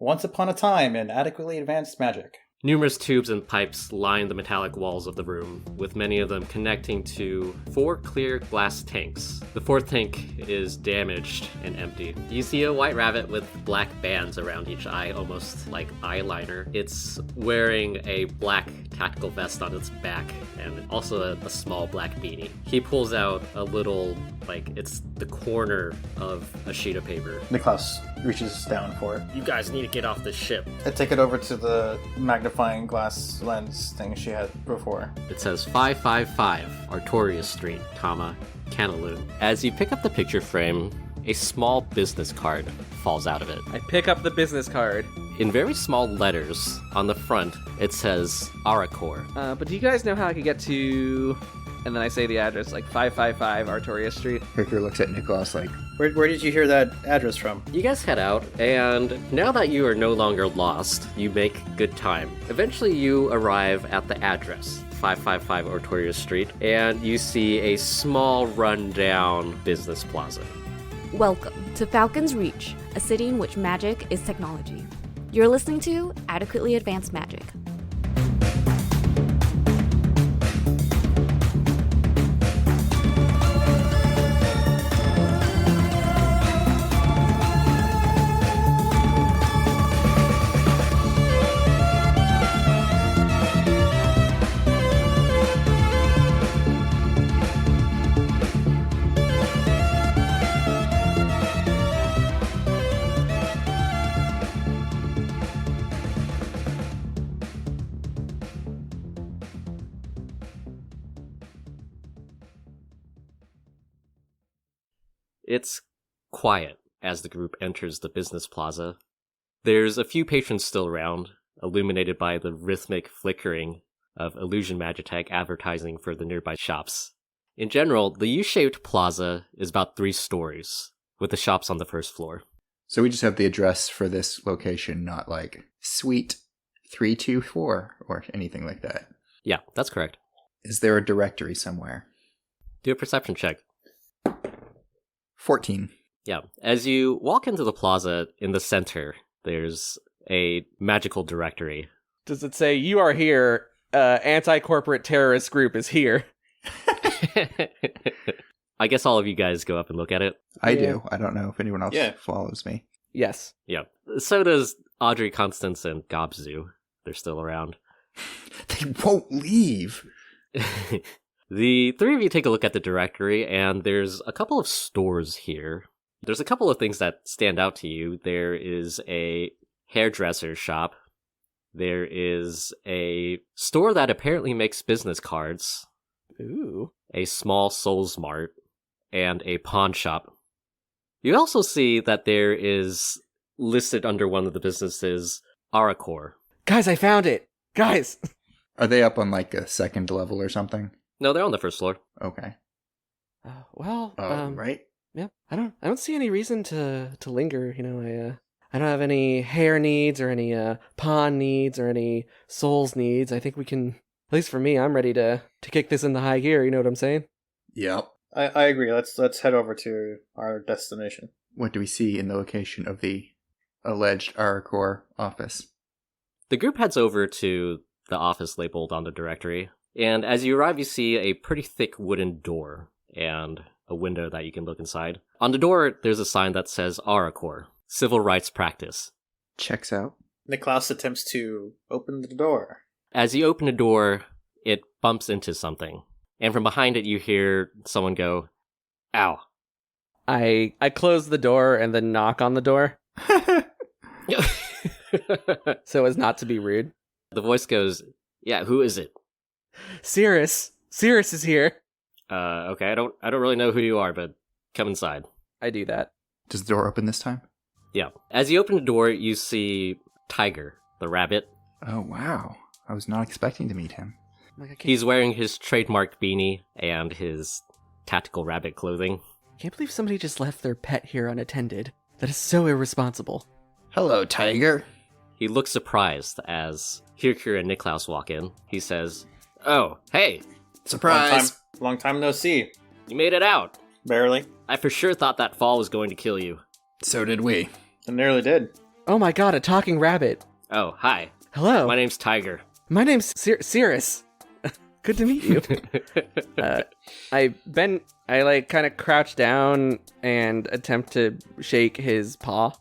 Once upon a time in adequately advanced magic. Numerous tubes and pipes line the metallic walls of the room, with many of them connecting to 4 clear glass tanks. The 4th tank is damaged and empty. You see a white rabbit with black bands around each eye, almost like eyeliner. It's wearing a black tactical vest on its back, and also a small black beanie. He pulls out a little, it's the corner of a sheet of paper. Niclaus reaches down for it. You guys need to get off this ship. I take it over to the magnifying glass lens thing she had before. It says 555 Artorias Street, Canaloon. As you pick up the picture frame, a small business card falls out of it. I pick up the business card. In very small letters on the front, it says Aracor. But do you guys know how I could get to... And then I say the address, 555 Artorias Street. Hyrkir looks at Niclaus like... Where did you hear that address from? You guys head out, and now that you are no longer lost, you make good time. Eventually you arrive at the address, 555 Artorias Street, and you see a small rundown business plaza. Welcome to Falcon's Reach, a city in which magic is technology. You're listening to Adequately Advanced Magic. It's quiet as the group enters the business plaza. There's a few patrons still around, illuminated by the rhythmic flickering of illusion magitech advertising for the nearby shops. In general, the U-shaped plaza is about 3 stories, with the shops on the first floor. So we just have the address for this location, not Suite 324 or anything like that. Yeah, that's correct. Is there a directory somewhere? Do a perception check. 14. Yeah. As you walk into the plaza in the center, there's a magical directory. Does it say, you are here, anti-corporate terrorist group is here? I guess all of you guys go up and look at it. I do. I don't know if anyone else follows me. Yes. Yeah. So does Audrey, Constance, and Gobzu. They're still around. They won't leave. The 3 of you take a look at the directory, and there's a couple of stores here. There's a couple of things that stand out to you. There is a hairdresser shop. There is a store that apparently makes business cards. Ooh. A small Souls Mart, and a pawn shop. You also see that there is, listed under one of the businesses, Aracor. Guys, I found it! Guys! Are they up on a 2nd level or something? No, they're on the first floor. Okay. Right? Yeah. I don't see any reason to linger. I don't have any hair needs or any pawn needs or any souls needs. I think we can, at least for me, I'm ready to kick this into high gear. You know what I'm saying? Yep. I agree. Let's head over to our destination. What do we see in the location of the alleged Aracor office? The group heads over to the office labeled on the directory. And as you arrive, you see a pretty thick wooden door and a window that you can look inside. On the door, there's a sign that says Aracor, Civil Rights Practice. Checks out. Niclaus attempts to open the door. As you open the door, it bumps into something. And from behind it, you hear someone go, ow. I close the door and then knock on the door. So as not to be rude. The voice goes, yeah, who is it? Cirrus is here. Okay, I don't really know who you are, but come inside. I do that. Does the door open this time? Yeah. As you open the door, you see Tygrr, the rabbit. Oh, wow. I was not expecting to meet him. He's wearing his trademarked beanie and his tactical rabbit clothing. I can't believe somebody just left their pet here unattended. That is so irresponsible. Hello, Tygrr. He looks surprised as Hyrkir and Niclaus walk in. He says, oh, hey. Surprise. Long time no see. You made it out. Barely. I for sure thought that fall was going to kill you. So did we. It nearly did. Oh my god, a talking rabbit. Oh, hi. Hello. My name's Tygrr. My name's Cirrus. Good to meet you. I kind of crouch down and attempt to shake his paw.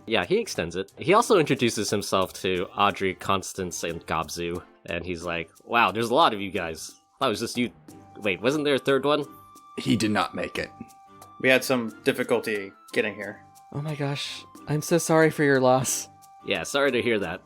Yeah, he extends it. He also introduces himself to Audrey, Constance, and Gobzu. And he's like, wow, there's a lot of you guys. That was just you. Wait, wasn't there a third one? He did not make it. We had some difficulty getting here. Oh my gosh. I'm so sorry for your loss. Yeah, sorry to hear that.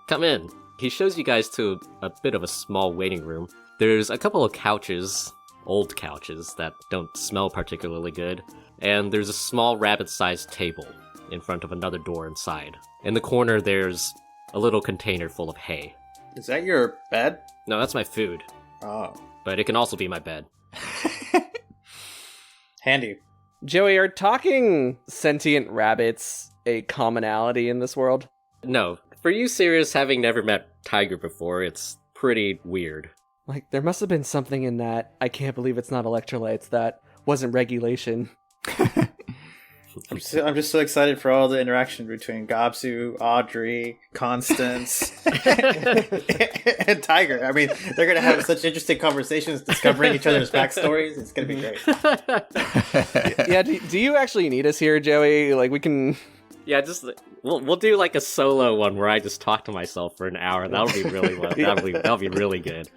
Come in. He shows you guys to a bit of a small waiting room. There's a couple of couches, old couches, that don't smell particularly good. And there's a small rabbit-sized table in front of another door inside. In the corner, there's a little container full of hay. Is that your bed? No, that's my food. Oh. But it can also be my bed. Handy. Joey, are talking sentient rabbits a commonality in this world? No. For you, Sirius, having never met Tygrr before, it's pretty weird. Like, there must have been something in that. I can't believe it's not electrolytes. That wasn't regulation. I'm just so excited for all the interaction between Gobsu, Audrey, Constance, and Tygrr. I mean, they're going to have such interesting conversations discovering each other's backstories. It's going to be great. Yeah, do you actually need us here, Joey? Like, we can... Yeah, just we'll do like a solo one where I just talk to myself for an hour. That'll be really that'll be really good.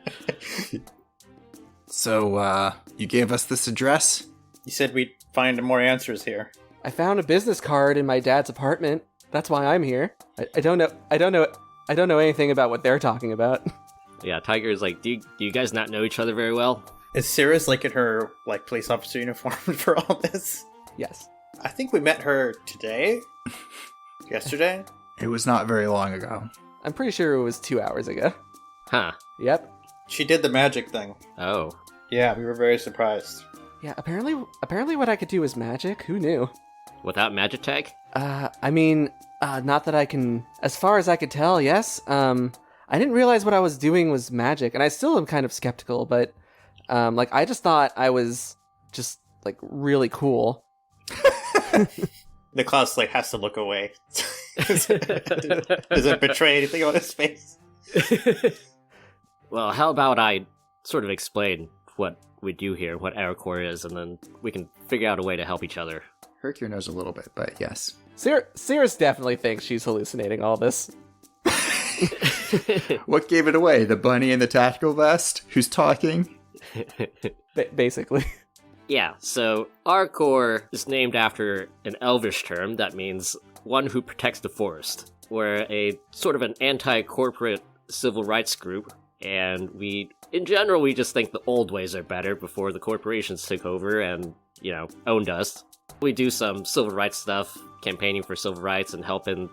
So, you gave us this address? You said we'd find more answers here. I found a business card in my dad's apartment. That's why I'm here. I don't know anything about what they're talking about. Yeah, Tygrr is like, do you guys not know each other very well? Is Cirrus like in her police officer uniform for all this? Yes. I think we met her today. Yesterday. It was not very long ago. I'm pretty sure it was 2 hours ago. Huh. Yep. She did the magic thing. Oh. Yeah, we were very surprised. Yeah, apparently what I could do is magic. Who knew? Without magic tag? I mean, not that I can... As far as I could tell, yes. I didn't realize what I was doing was magic, and I still am kind of skeptical, but, I just thought I was just, really cool. Niclaus, has to look away. Does it betray anything on his face? Well, how about I sort of explain what we do here, what Hyrkir is, and then we can figure out a way to help each other. Hyrkir knows a little bit, but yes. Cirrus definitely thinks she's hallucinating all this. What gave it away? The bunny in the tactical vest? Who's talking? Basically. Yeah, so Hyrkir is named after an Elvish term that means one who protects the forest. We're a sort of an anti-corporate civil rights group, and in general, we just think the old ways are better before the corporations took over and, owned us. We do some civil rights stuff, campaigning for civil rights and helping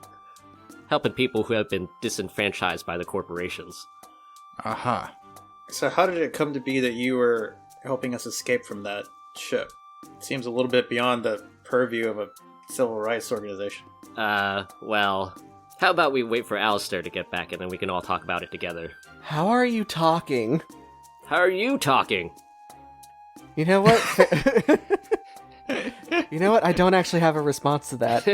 people who have been disenfranchised by the corporations. Aha. So how did it come to be that you were helping us escape from that ship? It seems a little bit beyond the purview of a civil rights organization. Well, how about we wait for Alistair to get back and then we can all talk about it together. How are you talking? How are you talking? You know what? You know what? I don't actually have a response to that.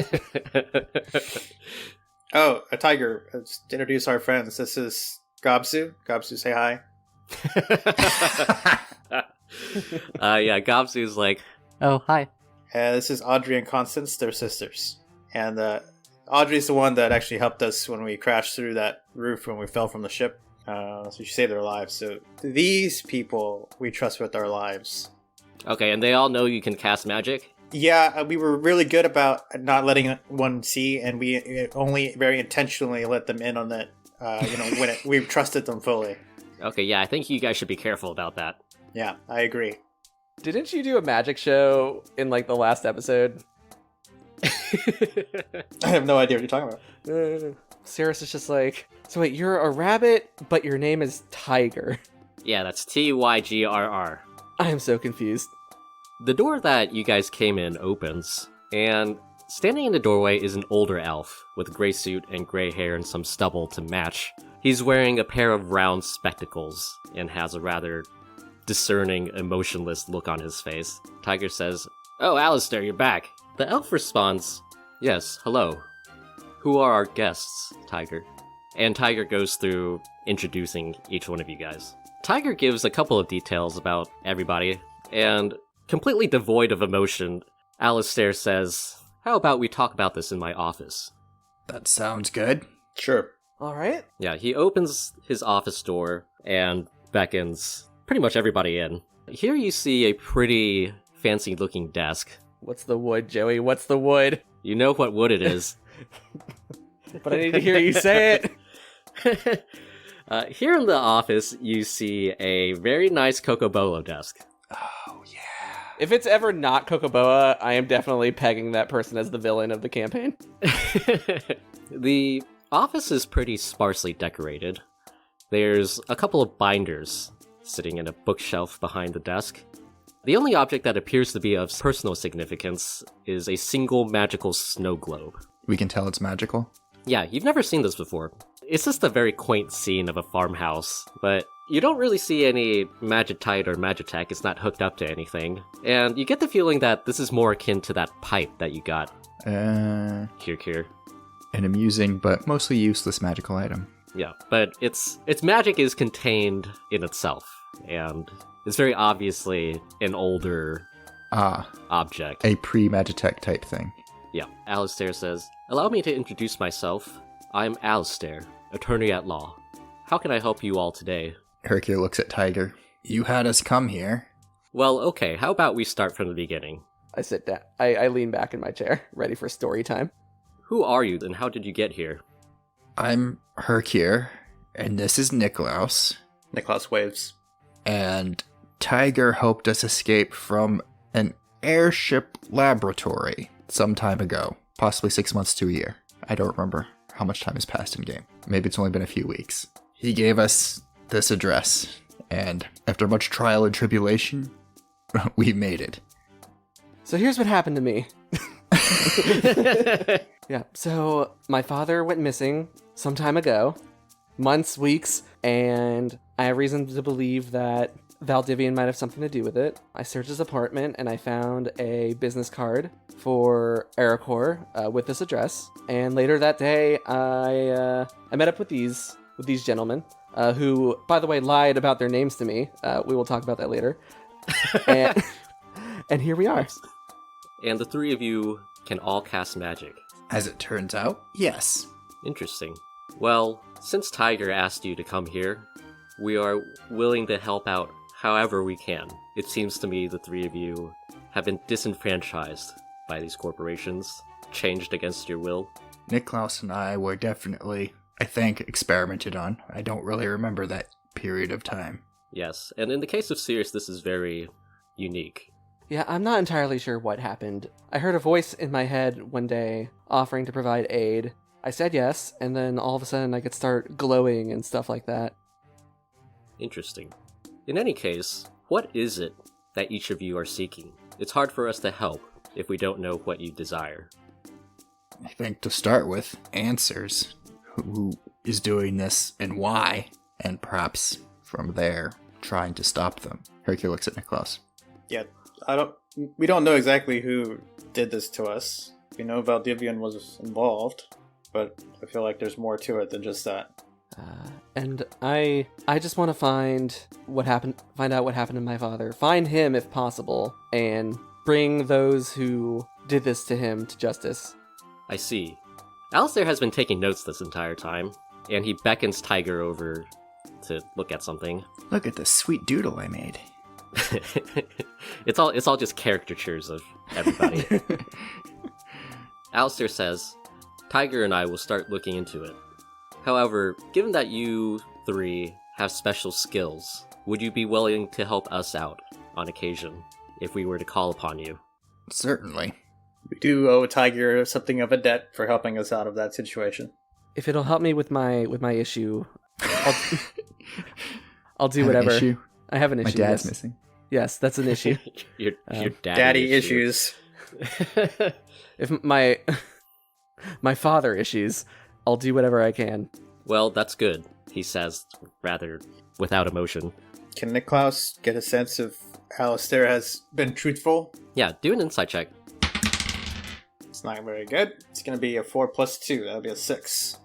Oh, a Tygrr. Let's introduce our friends. This is Gobsu. Gobsu, say hi. Yeah, Gobsu's like, oh, hi. This is Audrey and Constance. They're sisters. And Audrey's the one that actually helped us when we crashed through that roof when we fell from the ship. So she saved our lives. So these people we trust with our lives. Okay, and they all know you can cast magic? Yeah, we were really good about not letting one see, and we only very intentionally let them in on that, when we trusted them fully. Okay, yeah, I think you guys should be careful about that. Yeah, I agree. Didn't you do a magic show in, the last episode? I have no idea what you're talking about. Cirrus is just like, so wait, you're a rabbit, but your name is Tygrr. Yeah, that's Tygrr. I am so confused. The door that you guys came in opens, and standing in the doorway is an older elf with a gray suit and gray hair and some stubble to match. He's wearing a pair of round spectacles and has a rather discerning, emotionless look on his face. Tygrr says, "Oh, Alistair, you're back." The elf responds, Yes, hello. Who are our guests, Tygrr? And Tygrr goes through introducing each one of you guys. Tygrr gives a couple of details about everybody, and completely devoid of emotion, Alistair says, how about we talk about this in my office? That sounds good. Sure. All right. Yeah, he opens his office door and beckons pretty much everybody in. Here you see a pretty fancy-looking desk. What's the wood, Joey? What's the wood? You know what wood it is. But I need to hear you say it. Here in the office, you see a very nice Cocobolo desk. Oh, yeah. If it's ever not Kokoboa, I am definitely pegging that person as the villain of the campaign. The office is pretty sparsely decorated. There's a couple of binders sitting in a bookshelf behind the desk. The only object that appears to be of personal significance is a single magical snow globe. We can tell it's magical. Yeah, you've never seen this before. It's just a very quaint scene of a farmhouse, but you don't really see any Magitite or Magitech. It's not hooked up to anything. And you get the feeling that this is more akin to that pipe that you got. Hyrkir. An amusing but mostly useless magical item. Yeah, but its magic is contained in itself, and it's very obviously an older object. A pre-Magitech type thing. Yeah, Alistair says, allow me to introduce myself. I'm Alistair, attorney at law. How can I help you all today? Hyrkir looks at Tygrr. You had us come here. Well, okay, how about we start from the beginning? I sit down. I lean back in my chair, ready for story time. Who are you, and how did you get here? I'm Hyrkir, and this is Niclaus. Niclaus waves. And Tygrr helped us escape from an airship laboratory some time ago. Possibly 6 months to a year. I don't remember how much time has passed in game. Maybe it's only been a few weeks. He gave us this address, and after much trial and tribulation, we made it. So here's what happened to me. Yeah, so my father went missing some time ago, months, weeks, and I have reason to believe that Valdivian might have something to do with it. I searched his apartment and I found a business card for Hyrkir with this address. And later that day, I met up with these gentlemen who, by the way, lied about their names to me. We will talk about that later. And here we are. And the three of you can all cast magic. As it turns out, yes. Interesting. Well, since Tygrr asked you to come here, we are willing to help out however we can. It seems to me the three of you have been disenfranchised by these corporations, changed against your will. Niclaus and I were definitely, I think, experimented on. I don't really remember that period of time. Yes, and in the case of Sirius, this is very unique. Yeah, I'm not entirely sure what happened. I heard a voice in my head one day offering to provide aid. I said yes, and then all of a sudden I could start glowing and stuff like that. Interesting. In any case, what is it that each of you are seeking? It's hard for us to help if we don't know what you desire. I think to start with, answers. Who is doing this and why? And perhaps from there, trying to stop them. Hyrkir looks at Niclaus. Yeah, we don't know exactly who did this to us. We know Valdivian was involved, but I feel like there's more to it than just that. And I just want to find out what happened to my father. Find him if possible, and bring those who did this to him to justice. I see. Alistair has been taking notes this entire time, and he beckons Tygrr over to look at something. Look at the sweet doodle I made. It's all just caricatures of everybody. Alistair says, Tygrr and I will start looking into it. However, given that you three have special skills, would you be willing to help us out on occasion if we were to call upon you? Certainly. We do owe Tygrr something of a debt for helping us out of that situation. If it'll help me with my issue, I'll do Have an whatever. issue? I have an issue. My dad's yes. missing. Yes, that's an issue. your Daddy issues. If my father issues, I'll do whatever I can. Well, that's good, he says, rather without emotion. Can Niclaus get a sense of Alistair has been truthful? Yeah, do an insight check. It's not very good. It's going to be a 4 plus 2. That'll be a 6.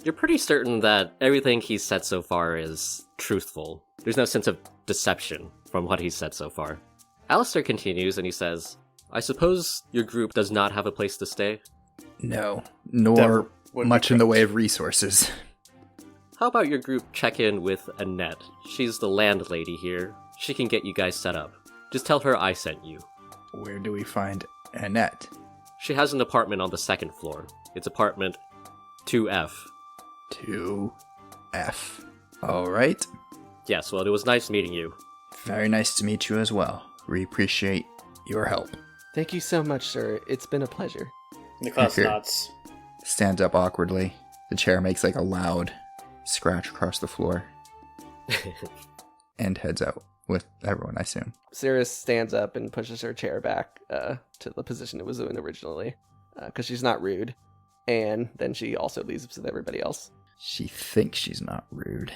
You're pretty certain that everything he's said so far is truthful. There's no sense of deception from what he's said so far. Alistair continues and he says, I suppose your group does not have a place to stay? No, nor much in the way of resources. How about your group check in with Annette? She's the landlady here. She can get you guys set up. Just tell her I sent you. Where do we find Annette? She has an apartment on the 2nd floor. It's apartment 2F. 2F. All right. Yes, well, it was nice meeting you. Very nice to meet you as well. We appreciate your help. Thank you so much, sir. It's been a pleasure. Niclaus Hyrkir nods. stands up awkwardly. The chair makes like a loud scratch across the floor. And heads out with everyone, I assume. Cirrus stands up and pushes her chair back to the position it was in originally, because she's not rude. And then she also leaves with everybody else. She thinks she's not rude.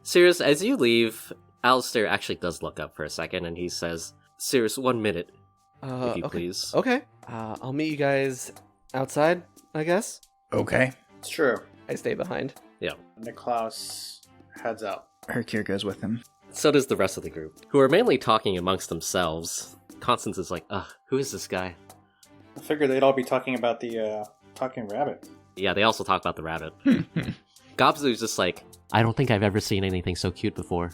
Sirius, as you leave, Alistair actually does look up for a second and he says, Sirius, 1 minute, if you Okay. please. Okay. I'll meet you guys outside, I guess. Okay. It's true. I stay behind. Niclaus heads out. Hyrkir goes with him. So does the rest of the group, who are mainly talking amongst themselves. Constance is like, who is this guy? I figured they'd all be talking about the talking rabbit. Yeah, they also talk about the rabbit. Gobzu's just like, I don't think I've ever seen anything so cute before.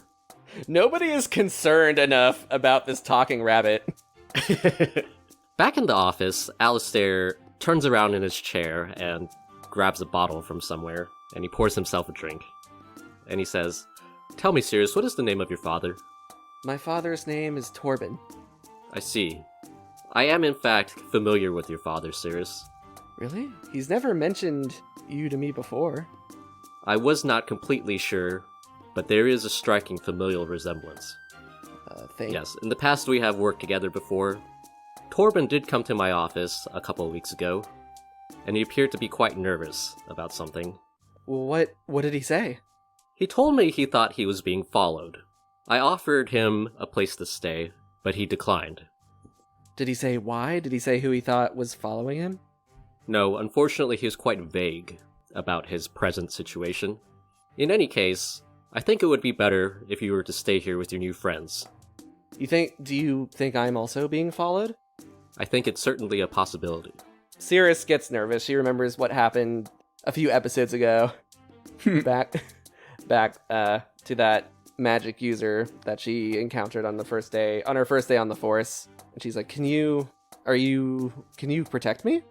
Nobody is concerned enough about this talking rabbit. Back in the office, Alistair turns around in his chair and grabs a bottle from somewhere, and he pours himself a drink. And he says, Tell me, Sirius, what is the name of your father? My father's name is Torben. I see. I am, in fact, familiar with your father, Sirius. Really? He's never mentioned you to me before. I was not completely sure, but there is a striking familial resemblance. Thank Yes, in the past we have worked together before. Torben did come to my office a couple of weeks ago, and he appeared to be quite nervous about something. What did he say? He told me he thought he was being followed. I offered him a place to stay, but he declined. Did he say why? Did he say who he thought was following him? No, unfortunately he was quite vague about his present situation. In any case, I think it would be better if you were to stay here with your new friends. Do you think I'm also being followed? I think it's certainly a possibility. Cirrus gets nervous. She remembers what happened a few episodes ago. back to that magic user that she encountered on her first day on the force. And she's like, can you protect me?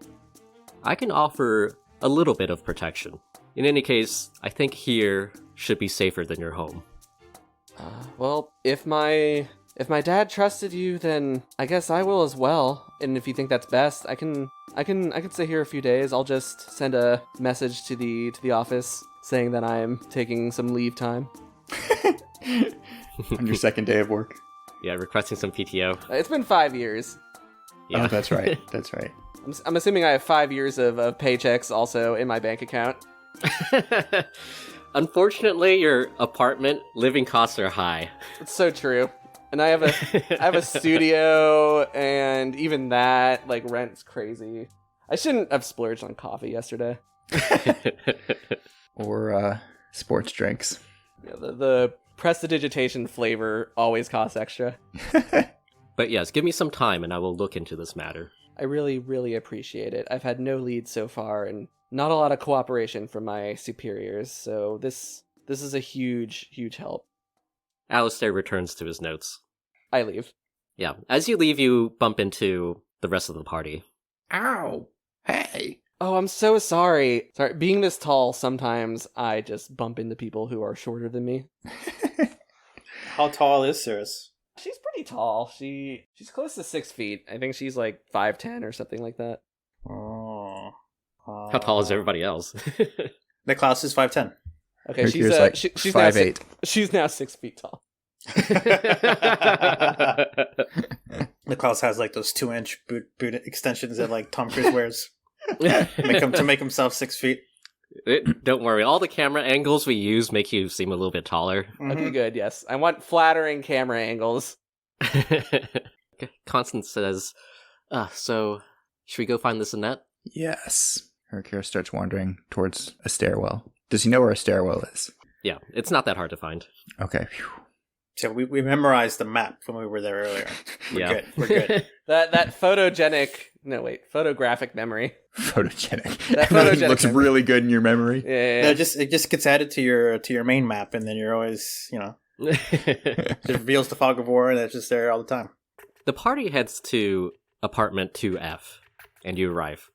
I can offer a little bit of protection. In any case, I think here should be safer than your home. Well, if my dad trusted you, then I guess I will as well. And if you think that's best, I can stay here a few days. I'll just send a message to the office saying that I'm taking some leave time. On your second day of work. Yeah, requesting some PTO. It's been 5 years. Yeah. Oh, that's right. That's right. I'm assuming I have 5 years of paychecks also in my bank account. Unfortunately, your apartment living costs are high. It's so true. And I have a studio, and even that, like, rent's crazy. I shouldn't have splurged on coffee yesterday. Or sports drinks. Yeah, the prestidigitation flavor always costs extra. But yes, give me some time and I will look into this matter. I really, really appreciate it. I've had no leads so far, and not a lot of cooperation from my superiors, so this is a huge, huge help. Alistair returns to his notes. I leave. Yeah, as you leave, you bump into the rest of the party. Ow! Hey! Oh, I'm so sorry. Sorry, being this tall, sometimes I just bump into people who are shorter than me. How tall is Cirrus? She's pretty tall. She's close to 6 feet. I think she's like 5'10" or something like that. Oh. How tall is everybody else? Niclaus is 5'10". Okay, Hyrkir's like she's now 5'8". She's now 6 feet tall. Niclaus has like those 2-inch boot extensions that like Tom Cruise wears. to make himself 6 feet. Don't worry, all the camera angles we use make you seem a little bit taller. Okay, good, yes. I want flattering camera angles. Constance says, so Should we go find this Annette? Yes. Hyrkir starts wandering towards a stairwell. Does he know where a stairwell is? Yeah, it's not that hard to find. Okay. Phew. So we memorized the map when we were there earlier. We're good. That photographic memory. Photogenic. That Everything photogenic looks memory. really good in your memory. Yeah. It just gets added to your main map, and then you're always, it reveals the fog of war, and it's just there all the time. The party heads to apartment 2F, and you arrive.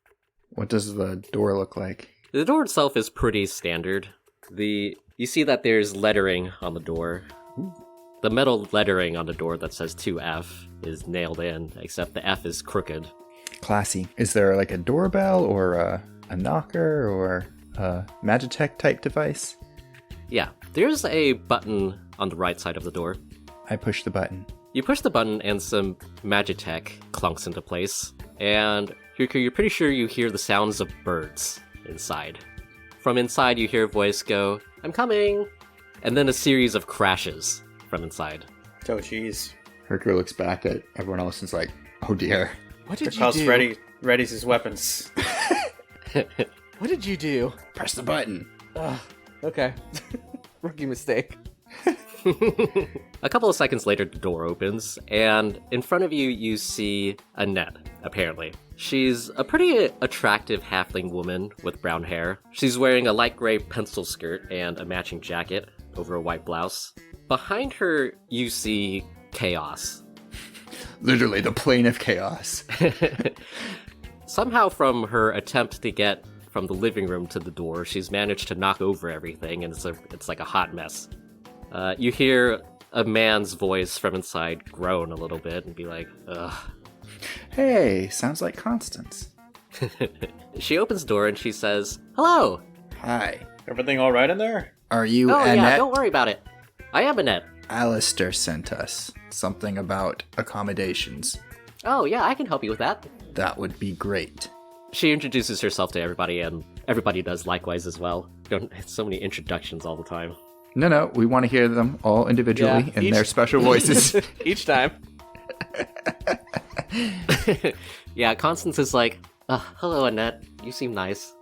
What does the door look like? The door itself is pretty standard. You see that there's lettering on the door. The metal lettering on the door that says 2F is nailed in, except the F is crooked. Classy. Is there like a doorbell or a knocker or a Magitech type device? Yeah, there's a button on the right side of the door. I push the button. You push the button and some Magitech clunks into place, and you're pretty sure you hear the sounds of birds inside. From inside you hear a voice go, "I'm coming!" And then a series of crashes from inside. Oh, jeez. Hyrkir looks back at everyone else and is like, oh dear. What did you Because do? readies his weapons. What did you do? Press the button. Ugh, okay. Rookie mistake. A couple of seconds later, the door opens, and in front of you, you see Annette, apparently. She's a pretty attractive halfling woman with brown hair. She's wearing a light gray pencil skirt and a matching jacket over a white blouse. Behind her, you see chaos. Literally the plane of chaos. Somehow from her attempt to get from the living room to the door, she's managed to knock over everything, and it's like a hot mess. You hear a man's voice from inside groan a little bit and be like, ugh. Hey, sounds like Constance. She opens the door and she says, "Hello." Hi. Everything all right in there? Are you Oh Annette? yeah, don't worry about it. I am Annette. Alistair sent us something about accommodations. Oh yeah, I can help you with that. That would be great. She introduces herself to everybody, and everybody does likewise as well. So many introductions all the time. No, we want to hear them all individually in their special voices. Each time. Yeah, Constance is like, "Hello, Annette. You seem nice."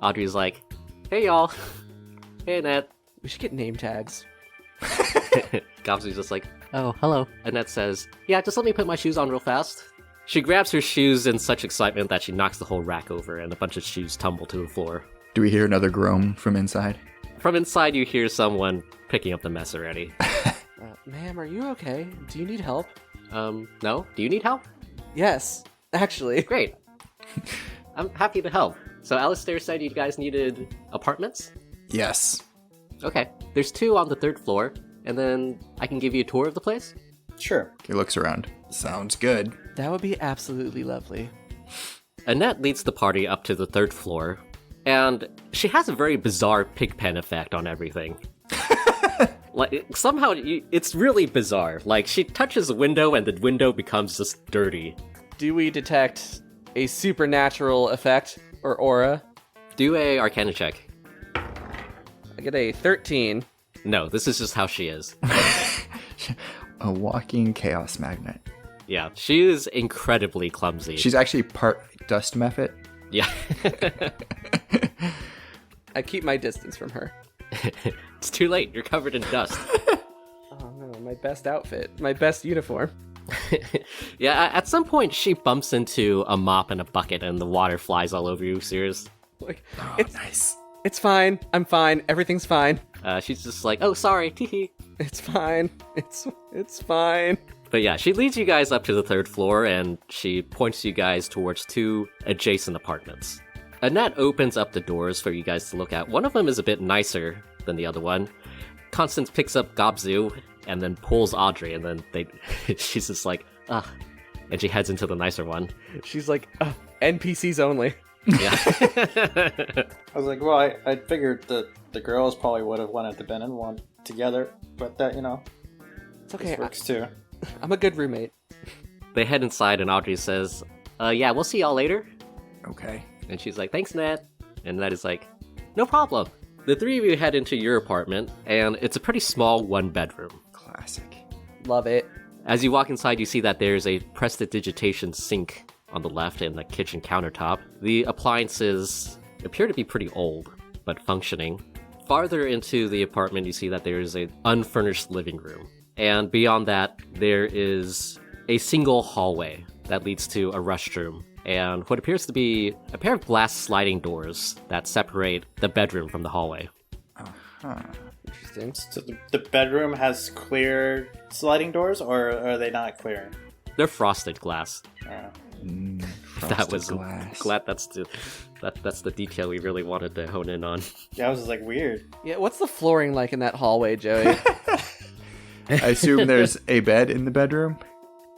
Audrey's like, "Hey, y'all. Hey, Annette." We should get name tags. Gobsu's just like, "Oh, hello." Annette says, "Yeah, just let me put my shoes on real fast." She grabs her shoes in such excitement that she knocks the whole rack over, and a bunch of shoes tumble to the floor. Do we hear another groan from inside? From inside, you hear someone picking up the mess already. Ma'am, are you okay? Do you need help? No? Do you need help? Yes, actually. Great. I'm happy to help. So Alistair said you guys needed apartments? Yes. Okay. There's 2 on the 3rd floor, and then I can give you a tour of the place? Sure. He looks around. Sounds good. That would be absolutely lovely. Annette leads the party up to the 3rd floor, and she has a very bizarre pigpen effect on everything. Like, somehow, it's really bizarre. Like, she touches a window, and the window becomes just dirty. Do we detect a supernatural effect or aura? Do a Arcana check. I get a 13. No, this is just how she is. A walking chaos magnet. Yeah, she is incredibly clumsy. She's actually part dust method. Yeah. I keep my distance from her. It's too late. You're covered in dust. Oh no, my best outfit. My best uniform. Yeah, at some point she bumps into a mop and a bucket and the water flies all over you, Sears. Like, Oh, it's nice. It's fine. I'm fine. Everything's fine. She's just like, "Oh, sorry, teehee." It's fine. It's fine. But yeah, she leads you guys up to the 3rd floor and she points you guys towards 2 adjacent apartments. Annette opens up the doors for you guys to look at. One of them is a bit nicer than the other one. Constance picks up Gobzu and then pulls Audrey, and then she's just like, ugh. And she heads into the nicer one. She's like, NPCs only. Yeah. I was like, well, I figured the girls probably would have wanted to been in one together, but that, It's okay. this works too. I'm a good roommate. They head inside and Audrey says, yeah, we'll see y'all later. Okay. And she's like, thanks, Nat. And Nat is like, no problem. The 3 of you head into your apartment, and it's a pretty small 1-bedroom. Classic. Love it. As you walk inside, you see that there's a prestidigitation sink on the left and the kitchen countertop. The appliances appear to be pretty old, but functioning. Farther into the apartment, you see that there is an unfurnished living room. And beyond that, there is a single hallway that leads to a restroom and what appears to be a pair of glass sliding doors that separate the bedroom from the hallway. Uh-huh. Interesting. So the bedroom has clear sliding doors, or are they not clear? They're frosted glass. Frosted That was glass. glad that's the detail we really wanted to hone in on. Yeah, I was just like, weird. Yeah, what's the flooring like in that hallway, Joey? I assume there's a bed in the bedroom?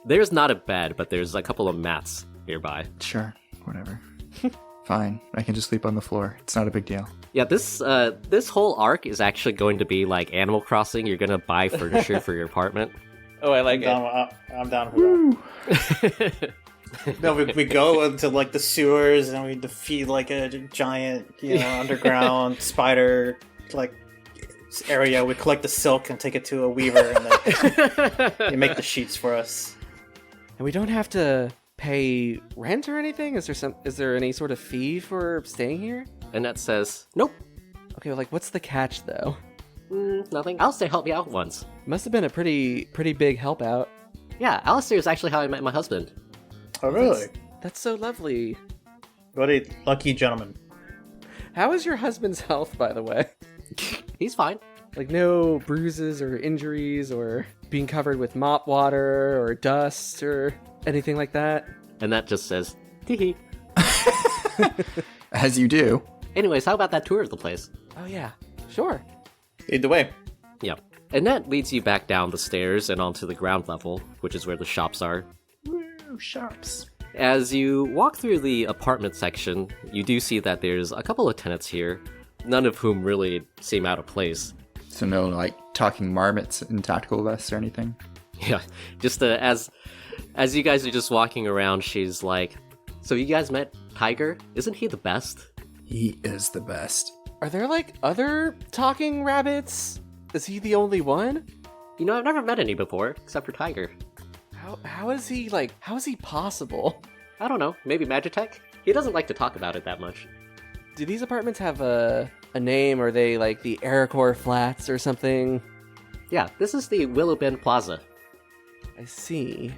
There's not a bed, but there's a couple of mats nearby. Sure, whatever. Fine, I can just sleep on the floor. It's not a big deal. Yeah, this whole arc is actually going to be like Animal Crossing. You're gonna buy furniture for your apartment. Oh, I like it. I'm down for that. No, we go into like the sewers and we defeat like a giant, underground spider like area. We collect the silk and take it to a weaver, and then they make the sheets for us. And we don't have to pay rent or anything? Is there any sort of fee for staying here? Annette says, "Nope, Okay, well, like, what's the catch, though? nothing. Alistair helped me out once. Must have been a pretty big help out. Yeah, Alistair is actually how I met my husband. Oh, really? That's so lovely. What a lucky gentleman. How is your husband's health, by the way? He's fine. Like, no bruises or injuries or being covered with mop water or dust or anything like that? Annette just says, tee hee. As you do. Anyways, how about that tour of the place? Oh, yeah. Sure. Lead the way. Yeah. Annette leads you back down the stairs and onto the ground level, which is where the shops are. Woo, shops. As you walk through the apartment section, you do see that there's a couple of tenants here, none of whom really seem out of place. So no, like, talking marmots in tactical vests or anything? Yeah, just as you guys are just walking around, she's like, "So you guys met Tygrr? Isn't he the best?" He is the best. Are there, like, other talking rabbits? Is he the only one? You know, I've never met any before, except for Tygrr. How is he possible? I don't know, maybe Magitech? He doesn't like to talk about it that much. Do these apartments have a name? Are they like the Hyrkir Flats or something? Yeah, this is the Willow Bend Plaza. I see.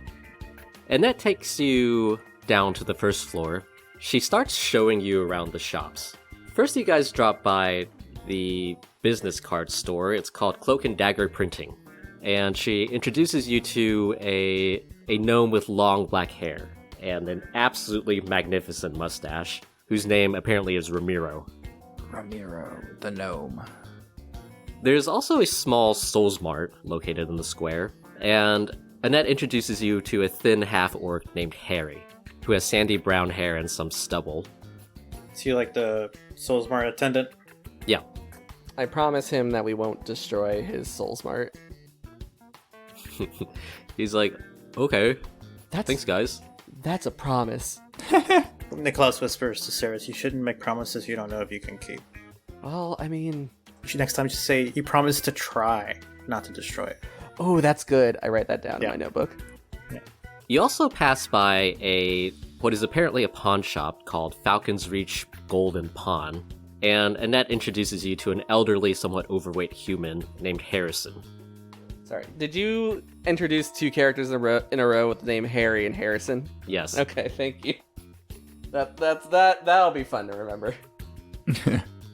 Annette takes you down to the first floor. She starts showing you around the shops. First, you guys drop by the business card store. It's called Cloak and Dagger Printing. And she introduces you to a gnome with long black hair and an absolutely magnificent mustache, whose name apparently is Ramiro. Ramiro, the gnome. There's also a small Souls Mart located in the square, and Annette introduces you to a thin half-orc named Harry, who has sandy brown hair and some stubble. Is he like the Souls Mart attendant? Yeah. I promise him that we won't destroy his Soul Smart. He's like, okay, That's thanks guys. That's a promise. Niclaus whispers to Ceres, "You shouldn't make promises you don't know if you can keep. Well, I mean, You should next time just say, you promise to try, not to destroy it." oh, that's good. I write that down Yeah. in my notebook. You also pass by what is apparently a pawn shop called Falcon's Reach Golden Pawn, and Annette introduces you to an elderly, somewhat overweight human named Harrison. Sorry. Did you introduce two characters in a row with the name Harry and Harrison? Yes. Okay, thank you. That'll be fun to remember.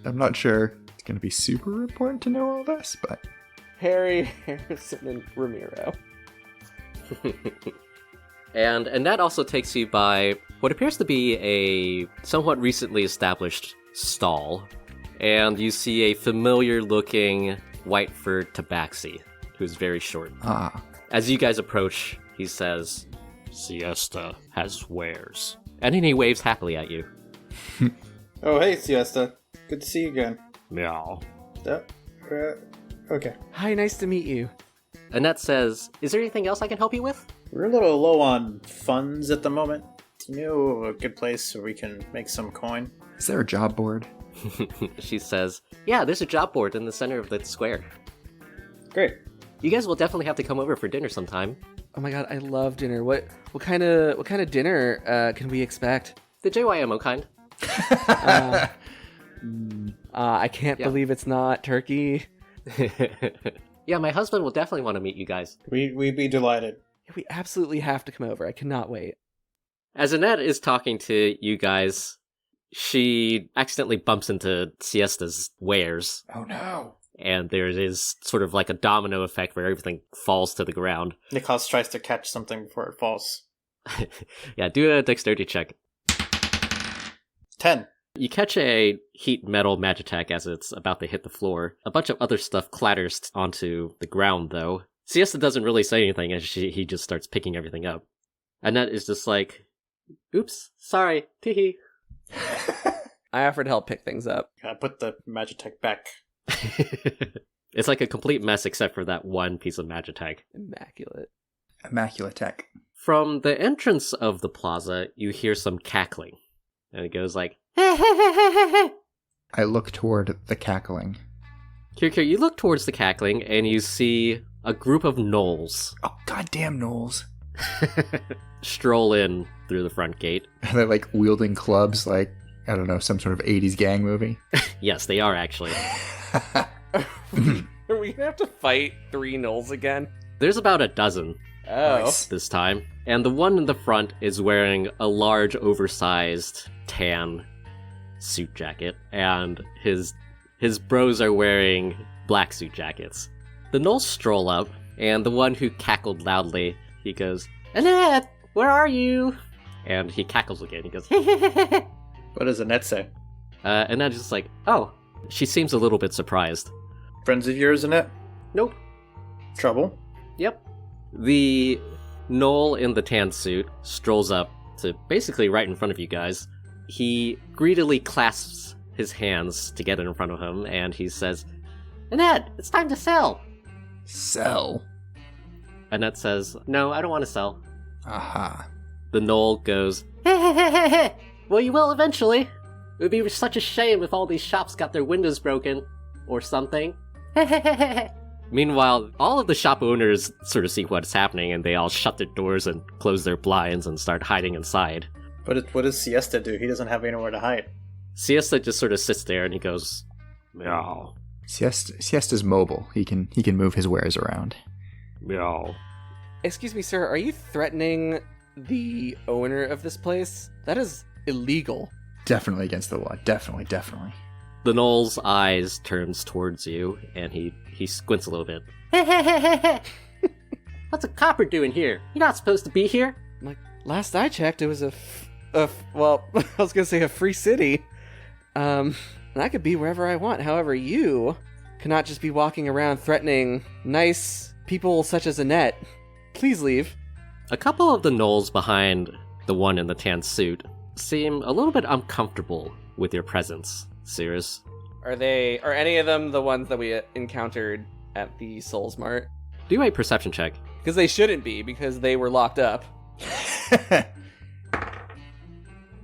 I'm not sure it's going to be super important to know all this, but... Harry, Harrison, and Ramiro. And Annette also takes you by what appears to be a somewhat recently established stall, and you see a familiar-looking white-furred tabaxi, who's very short. Ah, As you guys approach, he says, "Siesta has wares." And then he waves happily at you. Oh, hey, Siesta. Good to see you again. Meow. Okay. Hi, nice to meet you. Annette says, "Is there anything else I can help you with?" We're a little low on funds at the moment. Do you know a good place where we can make some coin? is there a job board? She says, "Yeah, there's a job board in the center of the square. Great. You guys will definitely have to come over for dinner sometime." Oh my god, I love dinner. What kind of dinner can we expect? The JYMO kind. I can't believe it's not turkey. Yeah, my husband will definitely want to meet you guys. We'd be delighted. We absolutely have to come over. I cannot wait. As Annette is talking to you guys, she accidentally bumps into Siesta's wares. Oh no. And there is sort of like a domino effect where everything falls to the ground. Niclaus tries to catch something before it falls. Yeah, do a dexterity check. 10. You catch a heat metal magitech as it's about to hit the floor. A bunch of other stuff clatters onto the ground, though. Siesta doesn't really say anything as he just starts picking everything up. Annette is just like, oops, sorry, teehee. I offer to help pick things up. I put the magitech back. It's like a complete mess except for that one piece of magitech. Immaculate tech. From the entrance of the plaza, you hear some cackling. And it goes like, I look toward the cackling. Hyrkir, you look towards the cackling and you see a group of gnolls Oh, goddamn gnolls. stroll in through the front gate. Are they like wielding clubs like, I don't know, some sort of 80s gang movie? Yes, they are actually. Are we gonna have to fight 3 gnolls again? There's about a dozen Nice. this time. And the one in the front is wearing a large, oversized, tan suit jacket. And his bros are wearing black suit jackets. The gnolls stroll up, and the one who cackled loudly, he goes, Annette, where are you? And he cackles again. He goes, What does Annette say? Annette's just like, oh. She seems a little bit surprised. Friends of yours, Annette? Nope. Trouble? Yep. The gnoll in the tan suit strolls up to basically right in front of you guys. He greedily clasps his hands together in front of him, and he says, Annette, it's time to sell. Sell. Annette says, no, I don't want to sell. Aha. The gnoll goes, well, you will eventually. It would be such a shame if all these shops got their windows broken. Or something. Meanwhile, all of the shop owners sort of see what's happening, and they all shut their doors and close their blinds and start hiding inside. What does Siesta do? He doesn't have anywhere to hide. Siesta just sort of sits there and he goes, meow, Siesta's mobile. He can move his wares around. meow. Excuse me, sir, are you threatening the owner of this place? That is illegal. Definitely against the law. Definitely. The gnoll's eyes turns towards you, and he squints a little bit. What's a copper doing here? You're not supposed to be here. Like, last I checked, it was well, I was gonna say a free city. And I could be wherever I want. However, you cannot just be walking around threatening nice people such as Annette. Please leave. A couple of the gnolls behind the one in the tan suit seem a little bit uncomfortable with your presence, Cirrus. Are any of them the ones that we encountered at the Souls Mart? Do a perception check. Because they shouldn't be, because they were locked up.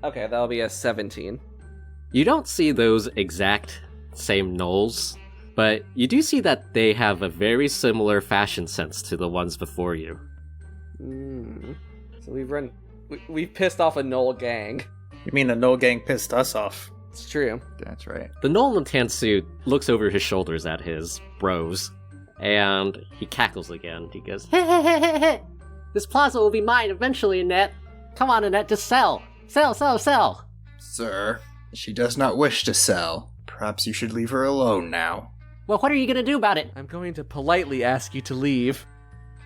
Okay, that'll be a 17. You don't see those exact same gnolls, but you do see that they have a very similar fashion sense to the ones before you. So we've pissed off a gnoll gang. You mean the Gnoll gang pissed us off? It's true. That's right. The gnoll in the tan suit looks over his shoulders at his bros, and he cackles again. He goes, this plaza will be mine eventually, Annette. Come on, Annette, just sell. Sell. Sir, she does not wish to sell. Perhaps you should leave her alone now. Well, what are you gonna do about it? I'm going to politely ask you to leave.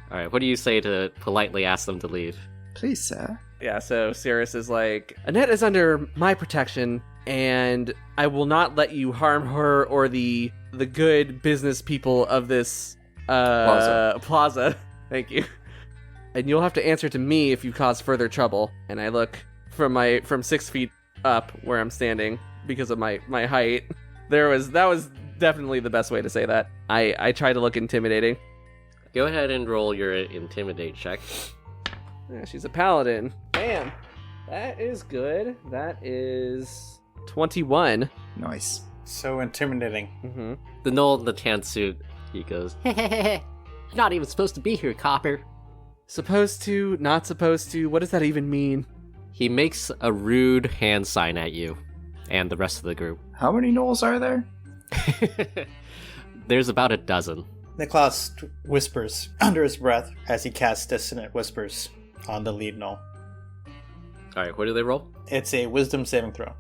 Alright, what do you say to politely ask them to leave? Please, sir. Yeah, so Cirrus is like, Annette is under my protection, and I will not let you harm her or the good business people of this plaza. Thank you. And you'll have to answer to me if you cause further trouble. And I look from 6 feet up where I'm standing because of my height. That was definitely the best way to say that. I try to look intimidating. Go ahead and roll your intimidate check. Yeah, she's a paladin. Bam! That is good. That is 21. Nice. So intimidating. Mm-hmm. The gnoll in the tan suit, he goes, you're not even supposed to be here, copper. Supposed to, not supposed to, what does that even mean? He makes a rude hand sign at you and the rest of the group. How many gnolls are there? There's about a dozen. Niclaus whispers under his breath as he casts Dissonant Whispers on the lead gnoll. Alright, what do they roll? It's a wisdom saving throw.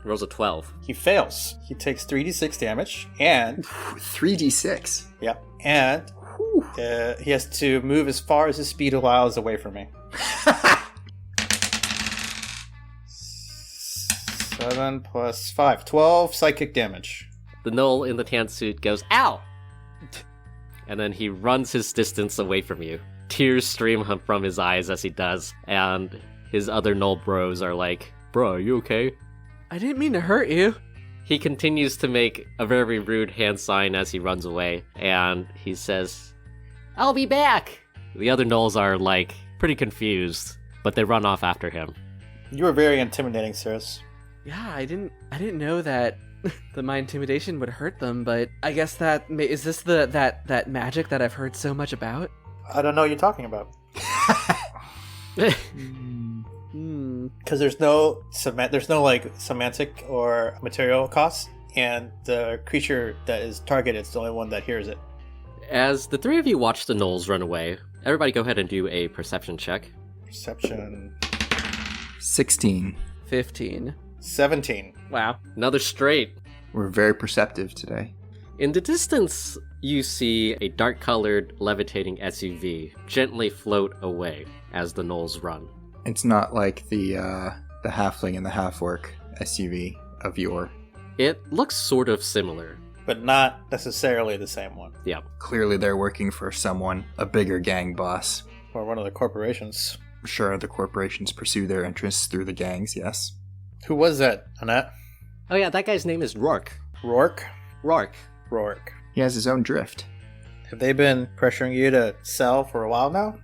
Rolls a 12. He fails. He takes 3d6 damage, and 3d6. yep, and he has to move as far as his speed allows away from me. 7 plus 5, 12 psychic damage. The gnoll in the tan suit goes, ow! And then he runs his distance away from you. Tears stream from his eyes as he does, and his other gnoll bros are like, bro, are you okay? I didn't mean to hurt you. He continues to make a very rude hand sign as he runs away, and he says, I'll be back! The other gnolls are, like, pretty confused, but they run off after him. You were very intimidating, Cirrus. Yeah, I didn't know that my intimidation would hurt them, but I guess is this that magic that I've heard so much about? I don't know what you're talking about. Because there's no like semantic or material costs, and the creature that is targeted is the only one that hears it. As the three of you watch the gnolls run away, everybody go ahead and do a perception check. Perception 16. 15. 17. Wow. Another straight. We're very perceptive today. In the distance, you see a dark-colored, levitating SUV gently float away as the gnolls run. It's not like the halfling and the half-orc SUV of yore. It looks sort of similar. But not necessarily the same one. Yeah. Clearly they're working for someone, a bigger gang boss. Or one of the corporations. Sure, the corporations pursue their interests through the gangs, yes. Who was that, Annette? Oh yeah, that guy's name is Rourke. Rourke? Rourke. Rourke. He has his own drift. Have they been pressuring you to sell for a while now?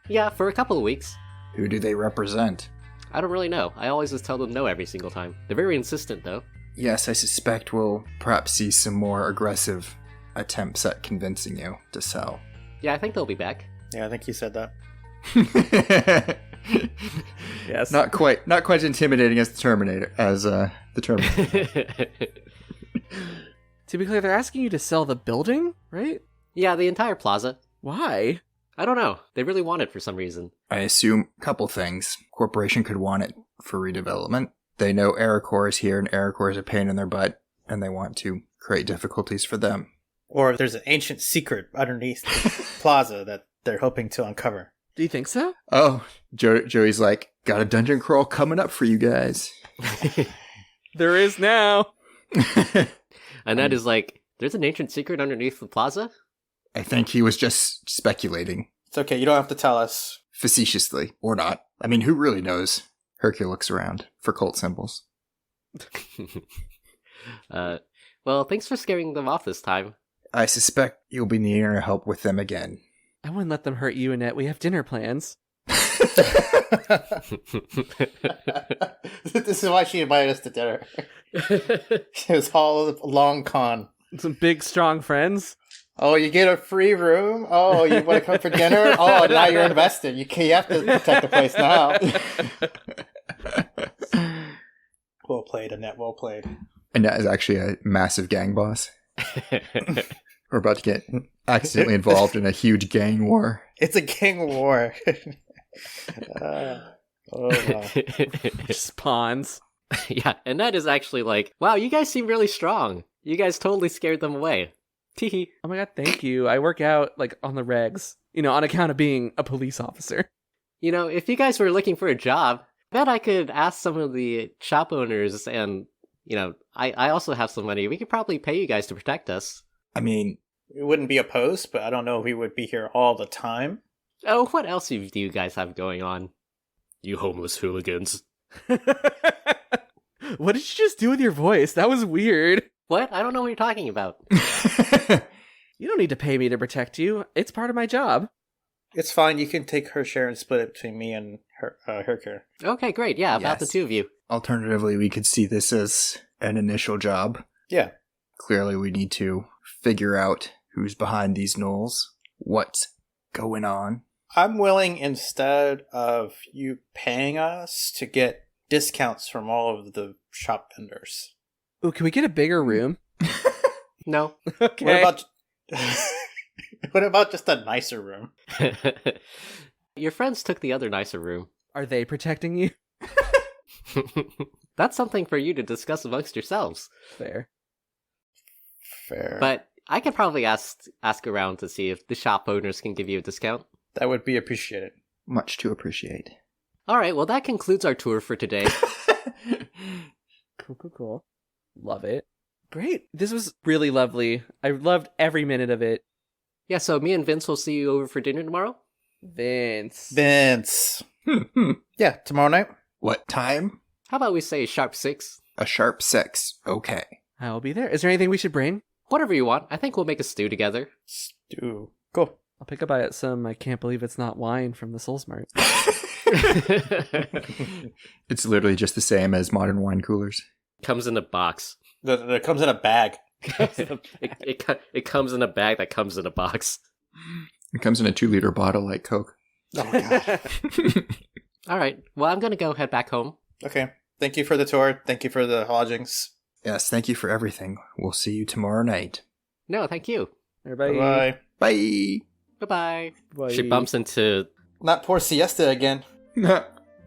Yeah, for a couple of weeks. Who do they represent? I don't really know. I always just tell them no every single time. They're very insistent, though. Yes, I suspect we'll perhaps see some more aggressive attempts at convincing you to sell. Yeah, I think they'll be back. Yeah, I think you said that. Yes. Not quite as intimidating as the Terminator. To be clear, they're asking you to sell the building, right? Yeah, the entire plaza. Why? I don't know. They really want it for some reason. I assume a couple things. Corporation could want it for redevelopment. They know Aracor is here, and Aracor is a pain in their butt, and they want to create difficulties for them. Or there's an ancient secret underneath the plaza that they're hoping to uncover. Do you think so? Oh, Joey's like, got a dungeon crawl coming up for you guys. There is now. And that is like, there's an ancient secret underneath the plaza? I think he was just speculating. It's okay, you don't have to tell us. Facetiously, or not. I mean, who really knows? Hyrkir looks around for cult symbols. Well, thanks for scaring them off this time. I suspect you'll be needing our help with them again. I wouldn't let them hurt you, Annette. We have dinner plans. This is why she invited us to dinner. It was all a long con. Some big, strong friends. Oh, you get a free room? Oh, you want to come for dinner? Oh, now you're invested. You have to protect the place now. Well played, Annette. Well played. Annette is actually a massive gang boss. We're about to get accidentally involved in a huge gang war. It's a gang war. Wow. Just pawns. Yeah, and that is actually like, wow, you guys seem really strong. You guys totally scared them away. Teehee. Oh my god, thank you. I work out, like, on the regs. You know, on account of being a police officer. You know, if you guys were looking for a job, I bet I could ask some of the shop owners and, you know, I also have some money. We could probably pay you guys to protect us. I mean, We wouldn't be opposed, but I don't know if we would be here all the time. Oh, what else do you guys have going on? You homeless hooligans. What did you just do with your voice? That was weird. What? I don't know what you're talking about. You don't need to pay me to protect you. It's part of my job. It's fine. You can take her share and split it between me and Hyrkir. Okay, great. Yeah, about the Yes. two of you. Alternatively, we could see this as an initial job. Yeah. Clearly, we need to figure out who's behind these gnolls, what's going on. I'm willing, instead of you paying us, to get discounts from all of the shop vendors. Ooh, can we get a bigger room? No. Okay. What about what about just a nicer room? Your friends took the other nicer room. Are they protecting you? That's something for you to discuss amongst yourselves. Fair. Fair. But I could probably ask around to see if the shop owners can give you a discount. That would be appreciated. Much to appreciate. All right, well, that concludes our tour for today. Cool. Love it. Great. This was really lovely. I loved every minute of it. Yeah, so me and Vince will see you over for dinner tomorrow. Vince. Yeah, tomorrow night. What time? How about we say sharp 6? A sharp 6. Okay. I'll be there. Is there anything we should bring? Whatever you want. I think we'll make a stew together. Stew. Cool. I'll pick up some I can't believe it's not wine from the Soul Smart. It's literally just the same as modern wine coolers. Comes in a box. That comes in a bag. It comes in a bag that comes in a box. It comes in a 2-liter bottle like Coke. Oh my god. All right. Well, I'm going to go head back home. Okay. Thank you for the tour. Thank you for the lodgings. Yes, thank you for everything. We'll see you tomorrow night. No, thank you. Everybody. Bye. Bye. Bye-bye. Bye. She bumps into... Not poor Siesta again.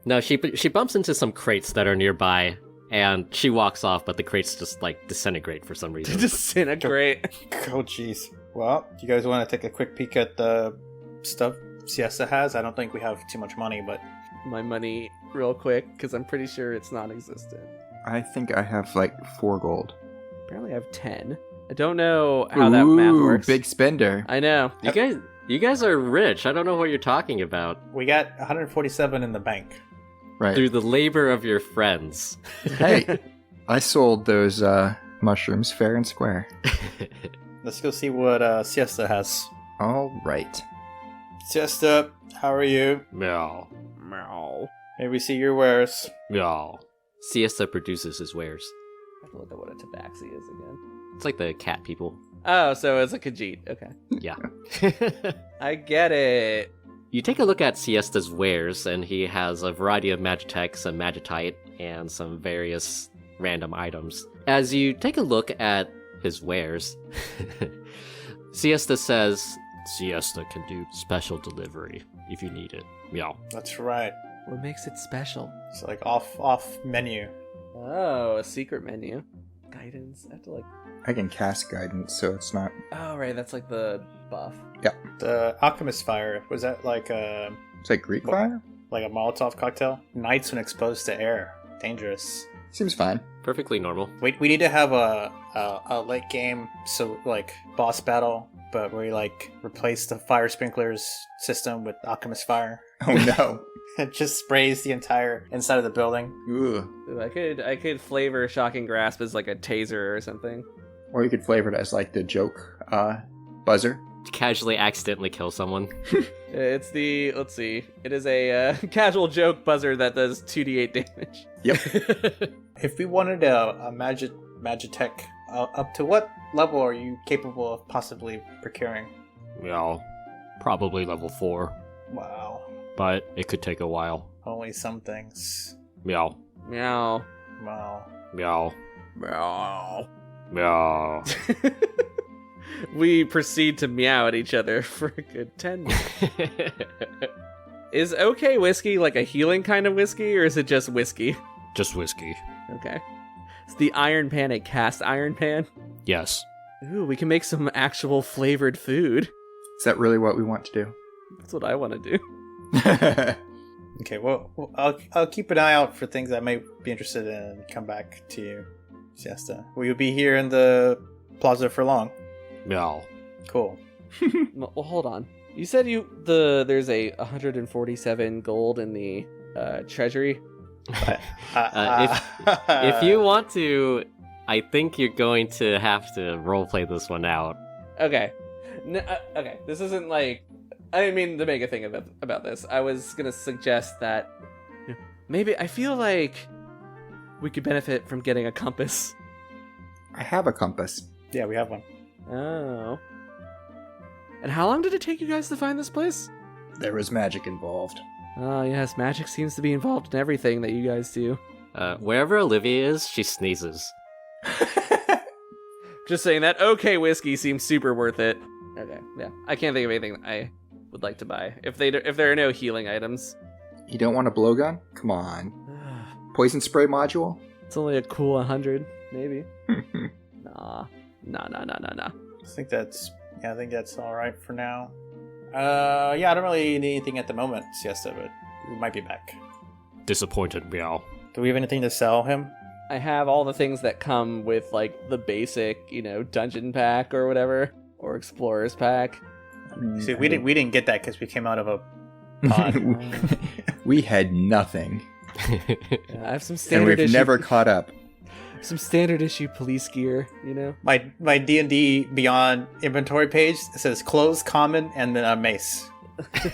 No, she bumps into some crates that are nearby, and she walks off, but the crates just, disintegrate for some reason. Disintegrate. Oh, jeez. Well, do you guys want to take a quick peek at the stuff Siesta has? I don't think we have too much money, but... My money real quick, because I'm pretty sure it's non-existent. I think I have 4 gold. Apparently I have 10. I don't know how that math works. Big spender. I know. You guys are rich. I don't know what you're talking about. We got 147 in the bank. Right. Through the labor of your friends. Hey, I sold those mushrooms fair and square. Let's go see what Siesta has. All right. Siesta, how are you? Meow. Meow. May we see your wares? Meow. Siesta produces his wares. I have to look at what a tabaxi is again. It's like the cat people. Oh, so it's a Khajiit. Okay. Yeah. I get it. You take a look at Siesta's wares, and he has a variety of Magitech, some Magitite, and some various random items. As you take a look at his wares, Siesta says, Siesta can do special delivery if you need it. Meow. That's right. What makes it special? It's like off menu. Oh, a secret menu. Guidance. I have to I can cast guidance, so it's not... Oh, right. That's like the buff. The Alchemist Fire, was that like a It's like Greek fire? like a Molotov cocktail? Nights when exposed to air. Dangerous. Seems fine. Perfectly normal. We need to have a late game, so boss battle, but where we replace the fire sprinklers system with Alchemist Fire. Oh no. It just sprays the entire inside of the building. Ugh. Ooh, I could flavor Shocking Grasp as like a taser or something. Or you could flavor it as the joke buzzer. Casually accidentally kill someone. It's the, let's see, it is a casual joke buzzer that does 2d8 damage. Yep. If we wanted a Magitech, up to what level are you capable of possibly procuring? Meow. Probably level 4. Wow. But it could take a while. Only some things. Meow. Meow. Wow. Meow. Meow. Meow. We proceed to meow at each other for a good 10 minutes. Is okay whiskey like a healing kind of whiskey, or is it just whiskey? Just whiskey. Okay. It's the Iron Pan a cast iron pan? Yes. Ooh, we can make some actual flavored food. Is that really what we want to do? That's what I want to do. Okay, well, I'll keep an eye out for things I may be interested in and come back to you, Siesta. Will you be here in the plaza for long? Meow. Cool. Well, hold on. You said there's a 147 gold in the treasury. If you want to, I think you're going to have to roleplay this one out. Okay. Okay. This isn't I didn't mean to make a thing about this. I was gonna suggest that maybe I feel like we could benefit from getting a compass. I have a compass. Yeah, we have one. Oh. And how long did it take you guys to find this place? There was magic involved. Oh, yes, magic seems to be involved in everything that you guys do. Wherever Olivia is, she sneezes. Just saying that okay whiskey seems super worth it. Okay, yeah. I can't think of anything I would like to buy. If there are no healing items. You don't want a blowgun? Come on. Poison spray module? It's only a cool 100, maybe. Nah. I think that's all right for now. Yeah, I don't really need anything at the moment, Siesta, but we might be back. Disappointed, meow. Do we have anything to sell him? I have all the things that come with, like, the basic, dungeon pack or whatever, or explorer's pack. See, we didn't get that because we came out of a pod. We had nothing. Yeah, I have some And standard we've issue. never caught up. Some standard issue police gear, My D&D Beyond inventory page says clothes, common, and then a mace.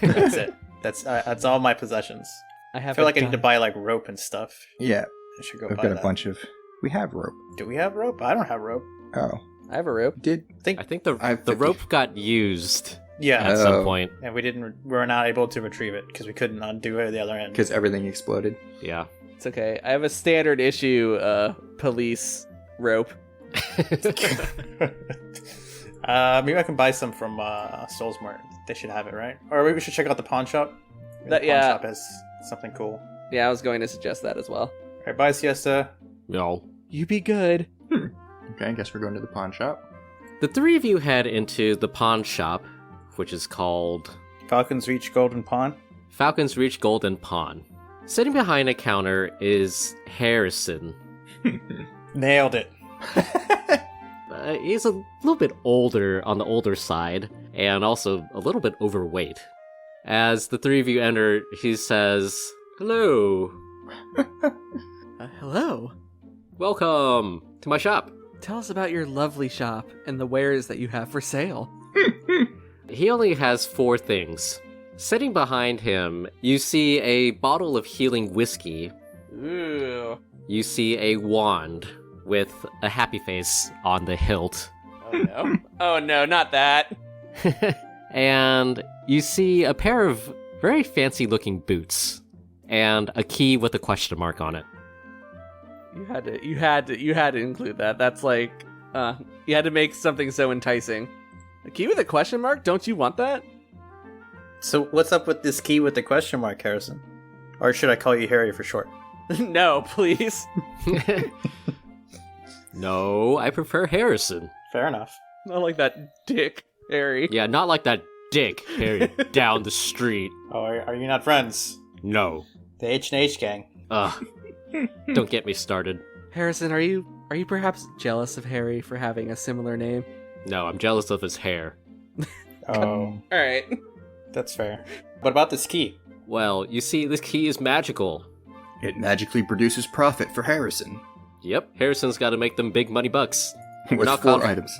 That's it. That's all my possessions. I feel like I need to buy like rope and stuff. Yeah, I should go I've buy got that. a bunch of... We have rope. Do we have rope? I don't have rope. Oh. I have a rope. I think the I have the 50. rope got used Yeah, at some point. and we were not able to retrieve it because we couldn't undo it at the other end. Because everything exploded. Yeah. It's okay. I have a standard issue police rope. Maybe I can buy some from Soulsmart. They should have it, right? Or maybe we should check out the pawn shop. Maybe the pawn shop has something cool. Yeah, I was going to suggest that as well. All right, bye, Siesta. No. You be good. Okay, I guess we're going to the pawn shop. The three of you head into the pawn shop, which is called Falcon's Reach Golden Pawn. Falcon's Reach Golden Pawn. Sitting behind a counter is Harrison. Nailed it. He's a little bit older, on the older side, and also a little bit overweight. As the three of you enter, he says, "Hello. Hello. Welcome to my shop." Tell us about your lovely shop and the wares that you have for sale. He only has 4 things. Sitting behind him, you see a bottle of healing whiskey. Ooh. You see a wand with a happy face on the hilt. Oh no. Oh no, not that. And you see a pair of very fancy looking boots and a key with a question mark on it. You had to include that. That's like you had to make something so enticing. A key with a question mark? Don't you want that? So what's up with this key with the question mark, Harrison? Or should I call you Harry for short? No, please. No, I prefer Harrison. Fair enough. Not like that dick, Harry. Yeah, not like that dick Harry down the street. Oh, are you not friends? No. The H&H gang. Ugh. Don't get me started. Harrison, are you perhaps jealous of Harry for having a similar name? No, I'm jealous of his hair. Oh, All right. that's fair. What about this key? Well, you see, this key is magical. It magically produces profit for Harrison. Yep, Harrison's got to make them big money bucks. With not 4 called- items.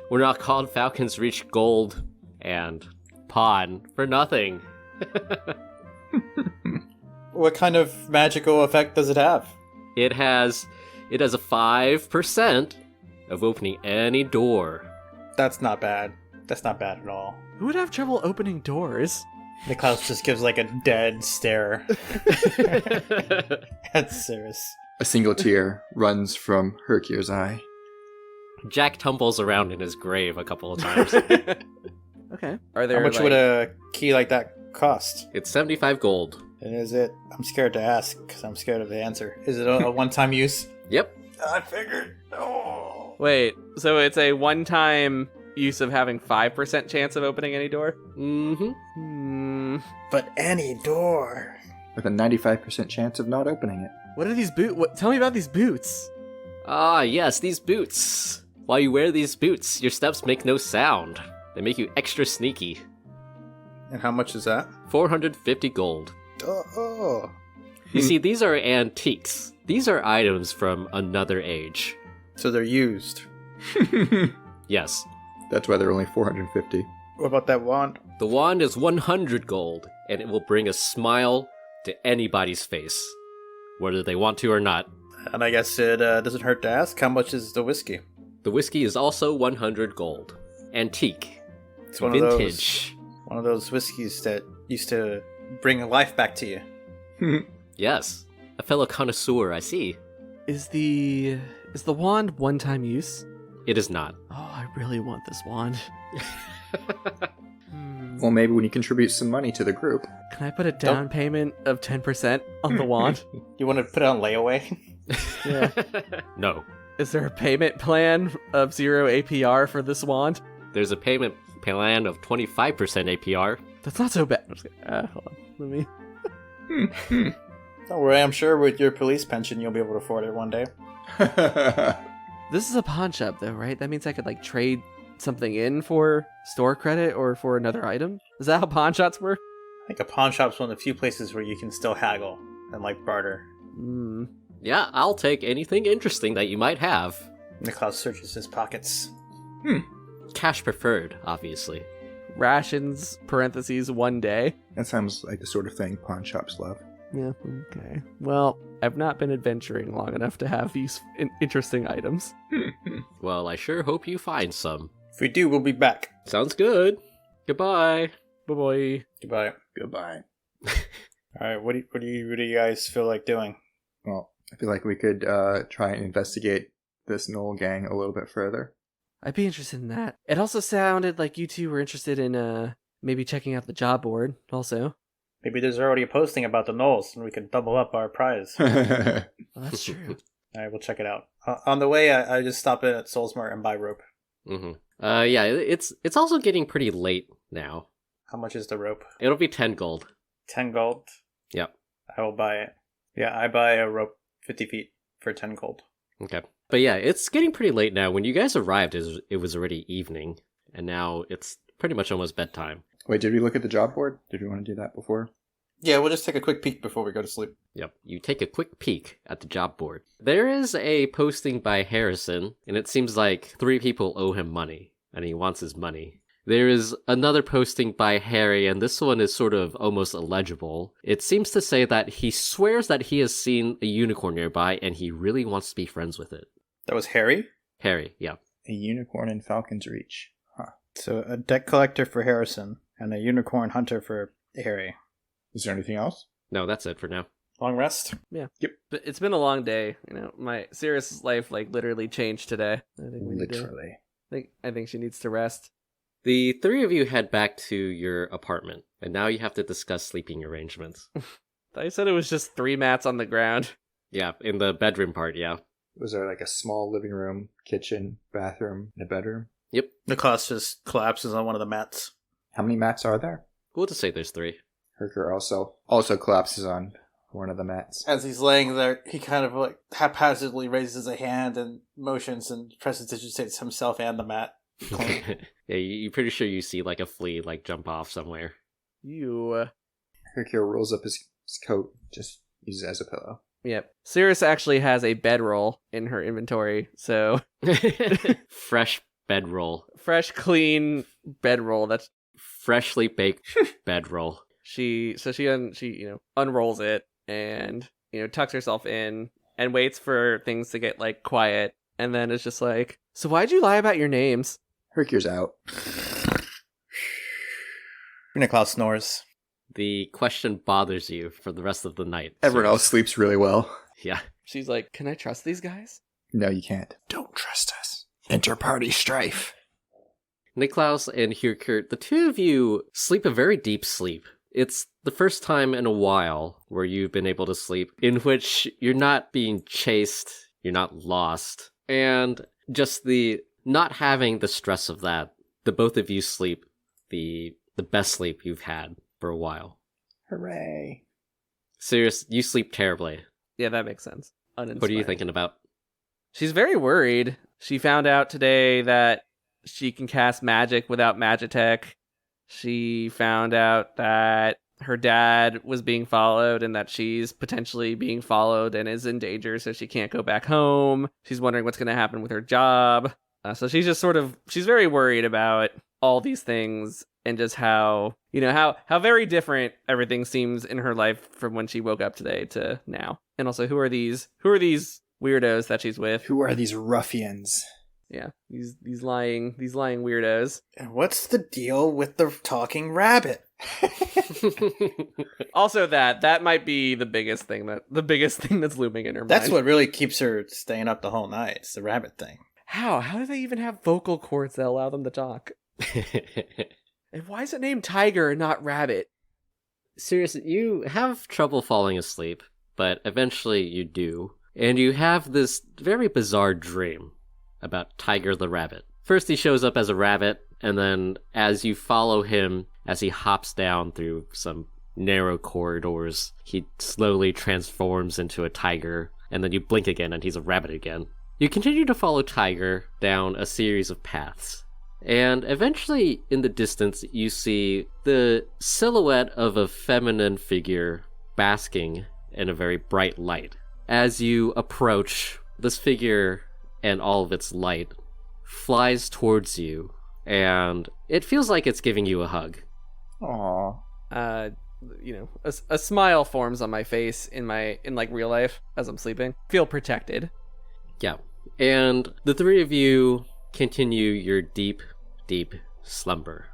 We're not called Falcons Reach Gold and Pawn for nothing. What kind of magical effect does it have? It has a 5% of opening any door. That's not bad. That's not bad at all. Who would have trouble opening doors? Niclaus just gives like a dead stare at Cirrus. A single tear runs from Hyrkir's eye. Jack tumbles around in his grave a couple of times. Okay. Are there How much would a key like that cost? It's 75 gold. And is it? I'm scared to ask because I'm scared of the answer. Is it a one-time use? Yep. I figured. Oh. Wait, so it's a one-time use of having 5% chance of opening any door? Mm-hmm. But any door. With a 95% chance of not opening it. What are these boots? Tell me about these boots. Ah, yes, these boots. While you wear these boots, your steps make no sound. They make you extra sneaky. And how much is that? 450 gold. Oh. You see, these are antiques. These are items from another age. So they're used. Yes. That's why they're only 450. What about that wand? The wand is 100 gold, and it will bring a smile to anybody's face, whether they want to or not. And I guess it doesn't hurt to ask, how much is the whiskey? The whiskey is also 100 gold. Antique. It's one Vintage. One of those whiskeys that used to bring life back to you. Yes, a fellow connoisseur, I see. Is the wand one-time use? It is not. Oh, I really want this wand. Well, maybe when you contribute some money to the group. Can I put a down payment of 10% on the wand? You want to put it on layaway? Yeah. No. Is there a payment plan of 0 APR for this wand? There's a payment plan of 25% APR. That's not so bad. Hold on. Let me... Don't worry, I'm sure with your police pension you'll be able to afford it one day. This is a pawn shop, though, right? That means I could, like, trade something in for store credit or for another item? Is that how pawn shops work? I think a pawn shop's one of the few places where you can still haggle and, like, barter. Yeah, I'll take anything interesting that you might have. Niclaus searches his pockets. Cash preferred, obviously. Rations, parentheses, 1 day. That sounds like the sort of thing pawn shops love. Yeah, okay. Well, I've not been adventuring long enough to have these interesting items. Well, I sure hope you find some. If we do, we'll be back. Sounds good. Goodbye. Bye-bye. Goodbye. Goodbye. Alright, what do you guys feel like doing? Well, I feel like we could try and investigate this Knoll gang a little bit further. I'd be interested in that. It also sounded like you two were interested in maybe checking out the job board also. Maybe there's already a posting about the Knolls and we can double up our prize. Well, that's true. Alright, we'll check it out. On the way, I just stop in at Soulsmart and buy rope. Yeah, it's also getting pretty late now. How much is the rope? It'll be 10 gold. 10 gold? Yep. I will buy it. Yeah, I buy a rope 50 feet for 10 gold. Okay. But yeah, it's getting pretty late now. When you guys arrived, it was already evening, and now it's pretty much almost bedtime. Wait, did we look at the job board? Did we want to do that before? Yeah, we'll just take a quick peek before we go to sleep. Yep. You take a quick peek at the job board. There is a posting by Harrison, and it seems like 3 people owe him money, and he wants his money. There is another posting by Harry, and this one is sort of almost illegible. It seems to say that he swears that he has seen a unicorn nearby, and he really wants to be friends with it. That was Harry? Harry, yeah. A unicorn in Falcon's Reach. So a deck collector for Harrison, and a unicorn hunter for Harry. Is there anything else? No, that's it for now. Long rest? Yeah. Yep. But it's been a long day. You know, my Sirius's life like literally changed today. I think we need to- Literally. I think she needs to rest. The 3 of you head back to your apartment, and now you have to discuss sleeping arrangements. I said it was just 3 mats on the ground. Yeah, in the bedroom part, yeah. Was there like a small living room, kitchen, bathroom, and a bedroom? Yep. Niclaus just collapses on one of the mats. How many mats are there? We'll just say there's 3. Hyrkir also collapses on one of the mats. As he's laying there, he kind of like haphazardly raises a hand and motions and prestidigitates himself and the mat. Yeah, you're pretty sure you see like a flea like jump off somewhere. You. Hyrkir rolls up his coat, just uses it as a pillow. Yep. Sirius actually has a bedroll in her inventory, so Fresh bedroll. fresh, clean bedroll. That's Freshly baked bedroll. she unrolls it and tucks herself in and waits for things to get like quiet, and then it's just like, so why'd you lie about your names? Hyrkir's out. Niclaus snores. The question bothers you for the rest of the night. Everyone So- else sleeps really well. Yeah. She's like, can I trust these guys? No, you can't. Don't trust us. Inter-party strife. Niclaus and Hyrkir, the 2 of you sleep a very deep sleep. It's the first time in a while where you've been able to sleep in which you're not being chased, you're not lost, and just the not having the stress of that. The both of you sleep the best sleep you've had for a while. Hooray. Sirius, you sleep terribly. Yeah, that makes sense. What are you Uninspiring. thinking about? She's very worried. She found out today that she can cast magic without Magitech. She found out that her dad was being followed and that she's potentially being followed and is in danger, so she can't go back home. She's wondering what's going to happen with her job. So she's just she's very worried about all these things and just how very different everything seems in her life from when she woke up today to now. And also, who are these weirdos that she's with? Who are these ruffians? Yeah, these lying weirdos. And what's the deal with the talking rabbit? Also, that might be the biggest thing that's looming in her mind. That's what really keeps her staying up the whole night. It's the rabbit thing. How do they even have vocal cords that allow them to talk? And why is it named Tygrr and not Rabbit? Seriously, you have trouble falling asleep, but eventually you do. And you have this very bizarre dream about Tygrr the rabbit. First he shows up as a rabbit, and then as you follow him, as he hops down through some narrow corridors, he slowly transforms into a tiger, and then you blink again and he's a rabbit again. You continue to follow Tygrr down a series of paths. And eventually, in the distance, you see the silhouette of a feminine figure basking in a very bright light. As you approach, this figure and all of its light flies towards you, and it feels like it's giving you a hug. Aww. A smile forms on my face in real life as I'm sleeping. Feel protected. Yeah. And the three of you continue your deep, deep slumber.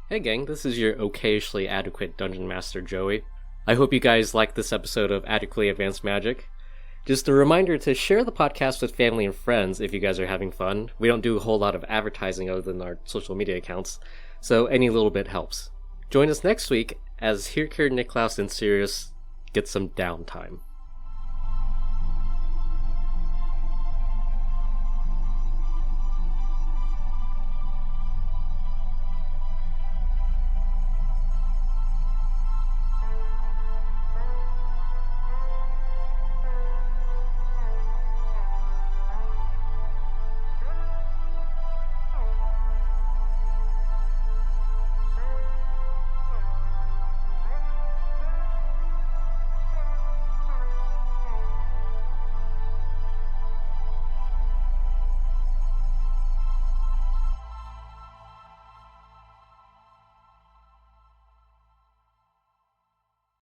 Hey gang, this is your occasionally adequate Dungeon Master Joey. I hope you guys liked this episode of Adequately Advanced Magic. Just a reminder to share the podcast with family and friends if you guys are having fun. We don't do a whole lot of advertising other than our social media accounts, so any little bit helps. Join us next week as Hyrkir, Niclaus, and Sirius get some downtime.